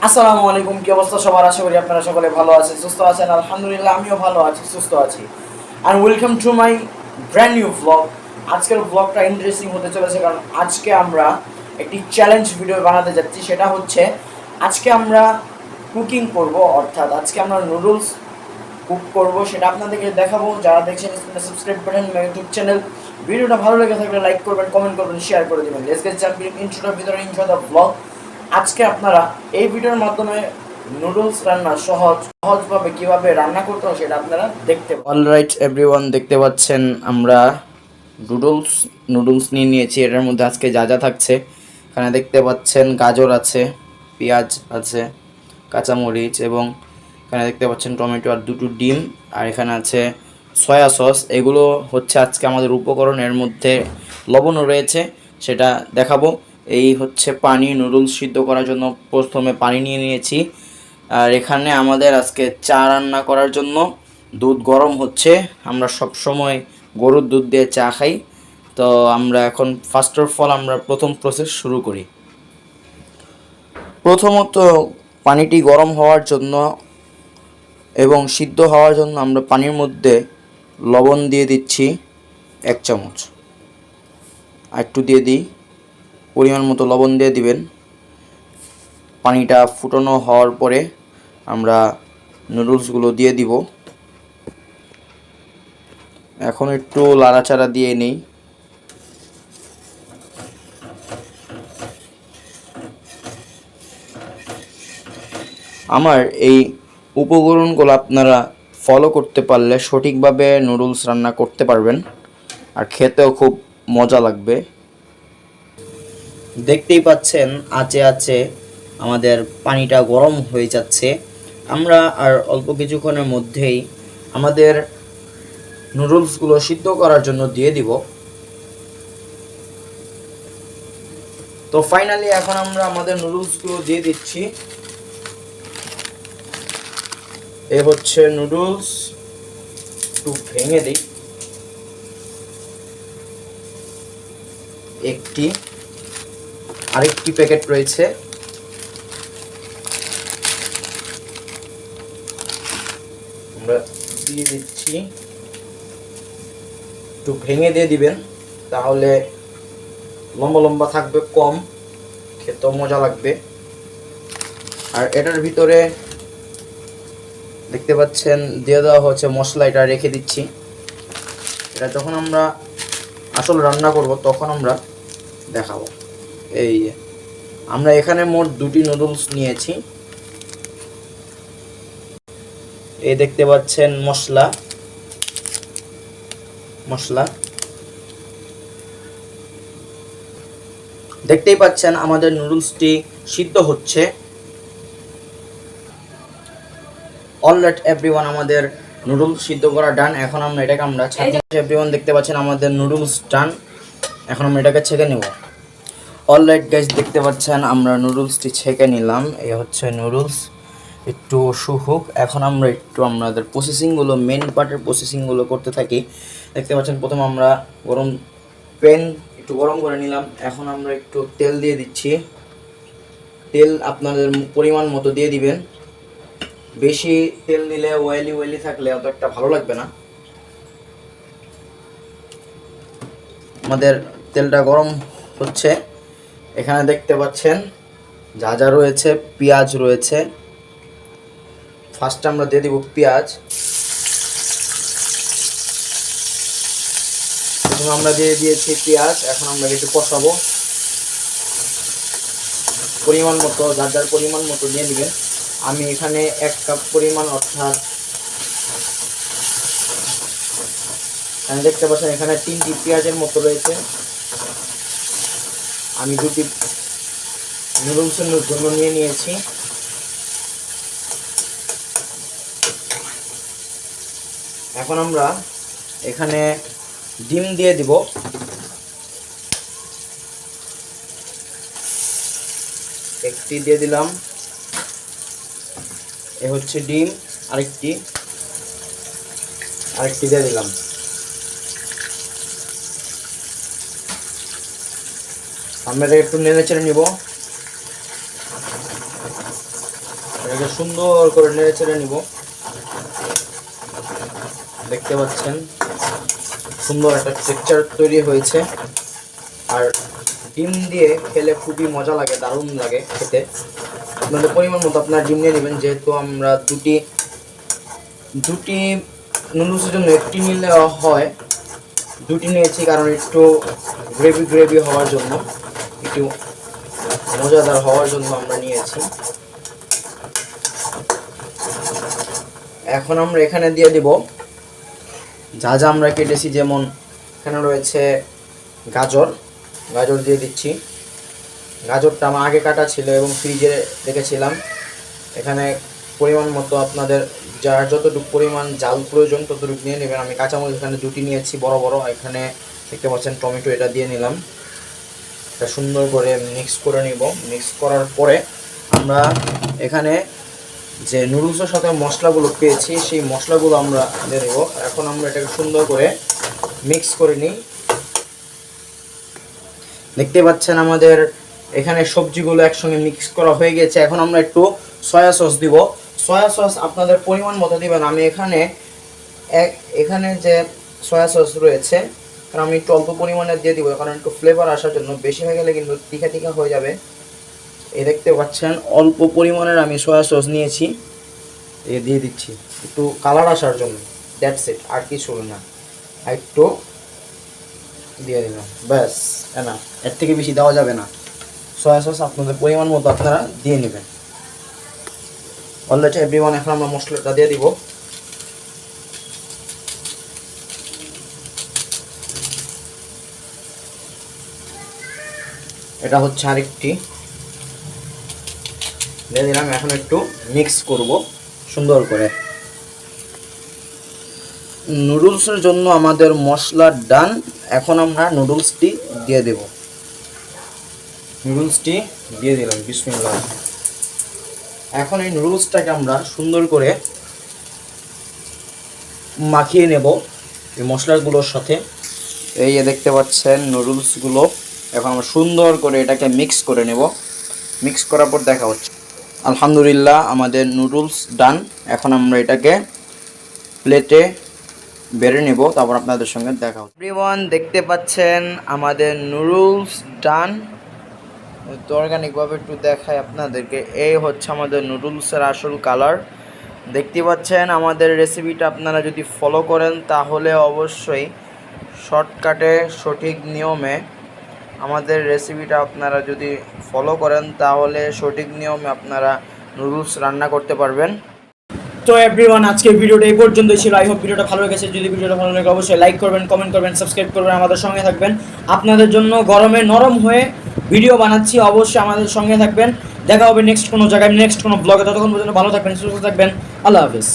আসসালামু আলাইকুম, কি অবস্থা সবার? আশা করি আপনারা সকলে ভালো আছেন, সুস্থ আছেন। আলহামদুলিল্লাহ, আমিও ভালো আছি, সুস্থ আছি। And welcome to my brand new blog. আজকের ব্লগটা ইন্টারেস্টিং হতে চলেছে, কারণ আজকে আমরা একটি চ্যালেঞ্জ ভিডিও বানাতে যাচ্ছি। সেটা হচ্ছে আজকে আমরা কুকিং করব, অর্থাৎ আজকে আমরা নুডলস কুক করব, সেটা আপনাদেরকে দেখাবো। যারা দেখছেন স্ক্রিনে সাবস্ক্রাইব করেন ইউটিউব চ্যানেল। ভিডিওটা ভালো লেগে থাকলে লাইক করবেন, কমেন্ট করবেন, শেয়ার করে দেবেন। লেটস গেট জাম্প ইনটুর ভিতরে, ইনটু দ্য ব্লগ। আজকে আপনারা এই ভিডিওর মাধ্যমে নুডলস রান্না সহজভাবে কিভাবে রান্না করতে হয় সেটা আপনারা দেখতে পাবেন। অলরাইট এভরিওয়ান, দেখতে পাচ্ছেন আমরা নুডলস নিয়ে নিয়েছি। এটার মধ্যে আজকে যা যা থাকছে এখানে দেখতে পাচ্ছেন, গাজর আছে, পেঁয়াজ আছে, কাঁচামরিচ, এবং এখানে দেখতে পাচ্ছেন টমেটো আর দুটো ডিম, আর এখানে আছে সয়া সস। এগুলো হচ্ছে আজকে আমাদের উপকরণ। এর মধ্যে লবণও রয়েছে, সেটা দেখাবো। এই হচ্ছে পানি। নুডলস সিদ্ধ করার জন্য প্রথমে পানি নিয়ে নিয়েছি। আর এখানে আমাদের আজকে চা রান্না করার জন্য দুধ গরম হচ্ছে। আমরা সব সময় গরুর দুধ দিয়ে চা খাই। তো আমরা এখন ফার্স্ট অফ অল আমরা প্রথম প্রসেস শুরু করি। প্রথমত পানিটি গরম হওয়ার জন্য এবং সিদ্ধ হওয়ার জন্য আমরা পানির মধ্যে লবণ দিয়ে দিচ্ছি 1 চামচ। আর একটু দিয়ে দিই, পরিমাণ মতো লবণ দিয়ে দিবেন। পানিটা ফুটানো হওয়ার পরে আমরা নুডলসগুলো দিয়ে দিব। এখন একটু লাড়াচাড়া দিয়ে নেই। আমার এই উপকরণগুলো আপনারা ফলো করতে পারলে সঠিকভাবে নুডলস রান্না করতে পারবেন, আর খেতেও খুব মজা লাগবে। দেখতেই পাচ্ছেন আচে আচে আমাদের পানিটা গরম হয়ে যাচ্ছে। আমরা আর অল্প কিছুক্ষণের মধ্যেই আমাদের নুডলসগুলো সিদ্ধ করার জন্য দিয়ে দিব। তো ফাইনালি এখন আমরা আমাদের নুডলসগুলো দিয়ে দিচ্ছি। এ হচ্ছে নুডলস। একটু ভেঙে দিই। আরেকটি প্যাকেট রয়েছে, আমরা দিয়ে দিচ্ছি। একটু ভেঙে দিয়ে দিবেন, তাহলে লম্বা লম্বা থাকবে, কম খেতেও মজা লাগবে। আর এটার ভিতরে দেখতে পাচ্ছেন দিয়ে দেওয়া হচ্ছে মশলা। এটা রেখে দিচ্ছি, এটা যখন আমরা আসল রান্না করব তখন আমরা দেখাবো। এই যে আমরা এখানে মোট 2টি নুডলস নিয়েছি। এই দেখতে পাচ্ছেন মশলা দেখতেই পাচ্ছেন আমাদের নুডলসটি সিদ্ধ হচ্ছে। অলরাইট এভরিওয়ান, আমাদের নুডলস সিদ্ধ করা ডান। এখন আমরা এটাকে এভরিওয়ান দেখতে পাচ্ছেন আমাদের নুডলস ডান। এখন আমরা এটাকে ছেঁকে নেব। অলরাইট গাইস, দেখতে পাচ্ছেন আমরা নুডলসটি ছেঁকে নিলাম। এই হচ্ছে নুডলস, একটু শুকুক। এখন আমরা একটু আমাদের প্রসেসিংগুলো, মেন পার্টের প্রসেসিংগুলো করতে থাকি। দেখতে পাচ্ছেন প্রথমে আমরা প্যান একটু গরম করে নিলাম। এখন আমরা একটু তেল দিয়ে দিচ্ছি। তেল আপনাদের পরিমাণ মতো দিয়ে দিবেন। বেশি তেল দিলে অয়েলি থাকলে অত একটা ভালো লাগবে না। আমাদের তেলটা গরম হচ্ছে। এখানে দেখতে পাচ্ছেন যা যা রয়েছে, পেঁয়াজ রয়েছে। ফার্স্ট আমরা দিয়ে দিব পেঁয়াজ। প্রথমে আমরা দিয়ে দিয়েছি পেঁয়াজ। এখন আমরা একটু কষাবো। পরিমাণ মতো, যার যার পরিমাণ মতো দিয়ে দিবেন। আমি এখানে 1 কাপ পরিমাণ, অর্থাৎ দেখতে পাচ্ছেন এখানে 3টি পেঁয়াজের মতো রয়েছে। আমি 2টি নুডলসের জন্য নিয়ে নিয়েছি। এখন আমরা এখানে ডিম দিয়ে দিব। একটি দিয়ে দিলাম। এ হচ্ছে ডিম। আরেকটি দিয়ে দিলাম। আমরা একটু নেড়ে চেড়ে নিব। এটাকে সুন্দর করে নেড়ে চেড়ে নিব। দেখতে পাচ্ছেন সুন্দর একটা টেক্সচার তৈরি হয়েছে। আর ডিম দিয়ে খেলে খুবই মজা লাগে, দারুণ লাগে খেতে। আপনাদের পরিমাণ মতো আপনারা ডিম নিয়ে নেবেন, যেহেতু আমরা দুটি নুডলসের জন্য একটি নিলে হয়, দুটি নিয়েছি কারণ একটু গ্রেভি হওয়ার জন্য, একটু মজাদার হওয়ার জন্য আমরা নিয়েছি। এখন আমরা এখানে দিয়ে দিব যা যা আমরা কেটেছি, যেমন এখানে রয়েছে গাজর দিয়ে দিচ্ছি। গাজরটা আমার আগে কাটা ছিল এবং ফ্রিজে রেখেছিলাম। এখানে পরিমাণ মতো আপনাদের যার যতটুকু পরিমাণ জাল প্রয়োজন ততটুকু নিয়ে নেবেন। আমি কাঁচামরিচ এখানে দুটি নিয়েছি বড় বড়। এখানে দেখতে পাচ্ছেন টমেটো, এটা দিয়ে নিলাম। এটা সুন্দর করে মিক্স করে নিব। মিক্স করার পরে আমরা এখানে যে নুডলসের সাথে মশলাগুলো পেয়েছি সেই মশলাগুলো আমরা দিয়ে দেবো। এখন আমরা এটাকে সুন্দর করে মিক্স করে নিই। দেখতে পাচ্ছেন আমাদের এখানে সবজিগুলো একসঙ্গে মিক্স করা হয়ে গেছে। এখন আমরা একটু সয়া সস দিব। সয়া সস আপনাদের পরিমাণ মতো দিবেন। আমি এখানে যে সয়া সস রয়েছে কারণ আমি একটু অল্প পরিমাণে দিয়ে দিব, কারণ একটু ফ্লেভার আসার জন্য। বেশি হয়ে গেলে কিন্তু তীখা হয়ে যাবে। এই দেখতে পাচ্ছেন অল্প পরিমাণের আমি সয়া সস নিয়েছি, দিয়ে দিচ্ছি একটু কালার আসার জন্য। দ্যাটস ইট, আর কিছু না। একটু দিয়ে দিলাম, ব্যাস। না, এর থেকে বেশি দেওয়া যাবে না। সয়া সস আপনাদের পরিমাণ মতো আপনারা দিয়ে নেবেন। অলরেডি এভরিওয়ান, এখন আমরা মশলাটা দিয়ে দিব। এটা হচ্ছে আরেকটি দিয়ে দিলাম। এখন একটু মিক্স করব সুন্দর করে। নুডলসের জন্য আমাদের মশলা ডান। এখন আমরা নুডলসটি দিয়ে দেব। নুডলসটি দিয়ে দিলাম, বিসমিল্লাহ। এখন এই নুডলসটাকে আমরা সুন্দর করে মাখিয়ে নেব এই মশলাগুলোর সাথে। এই যে দেখতে পাচ্ছেন নুডলসগুলো। এখন আমরা সুন্দর করে এটাকে মিক্স করে নেব। মিক্স করার পর দেখা হচ্ছে। আলহামদুলিল্লাহ, আমাদের নুডলস ডান। এখন আমরা এটাকে প্লেটে বেড়ে নেব, তারপর আপনাদের সঙ্গে দেখা হচ্ছে। এভরিওয়ান, দেখতে পাচ্ছেন আমাদের নুডলস ডান। তো অর্গানিকভাবে একটু দেখাই আপনাদেরকে। এই হচ্ছে আমাদের নুডলসের আসল কালার। দেখতে পাচ্ছেন আমাদের রেসিপিটা আপনারা যদি ফলো করেন তাহলে অবশ্যই শর্টকাটে সঠিক নিয়মে আমাদের রেসিপিটা আপনারা যদি ফলো করেন তাহলে সঠিক নিয়মে আপনারা নুডলস রান্না করতে পারবেন। তো এভরিওয়ান, আজকের ভিডিওটা এই পর্যন্তই ছিল। আই হোপ ভিডিওটা ভালো লেগেছে। যদি ভিডিওটা ভালো লাগে অবশ্যই লাইক করবেন, কমেন্ট করবেন, সাবস্ক্রাইব করবেন, আমাদের সঙ্গে থাকবেন। আপনাদের জন্য গরমে নরম হয়ে ভিডিও বানাচ্ছি, অবশ্যই আমাদের সঙ্গে থাকবেন। দেখা হবে নেক্সট কোনো জায়গায়, নেক্সট কোনো ব্লগে। ততক্ষণ পর্যন্ত ভালো থাকবেন, সুস্থ থাকবেন। আল্লাহ হাফিজ।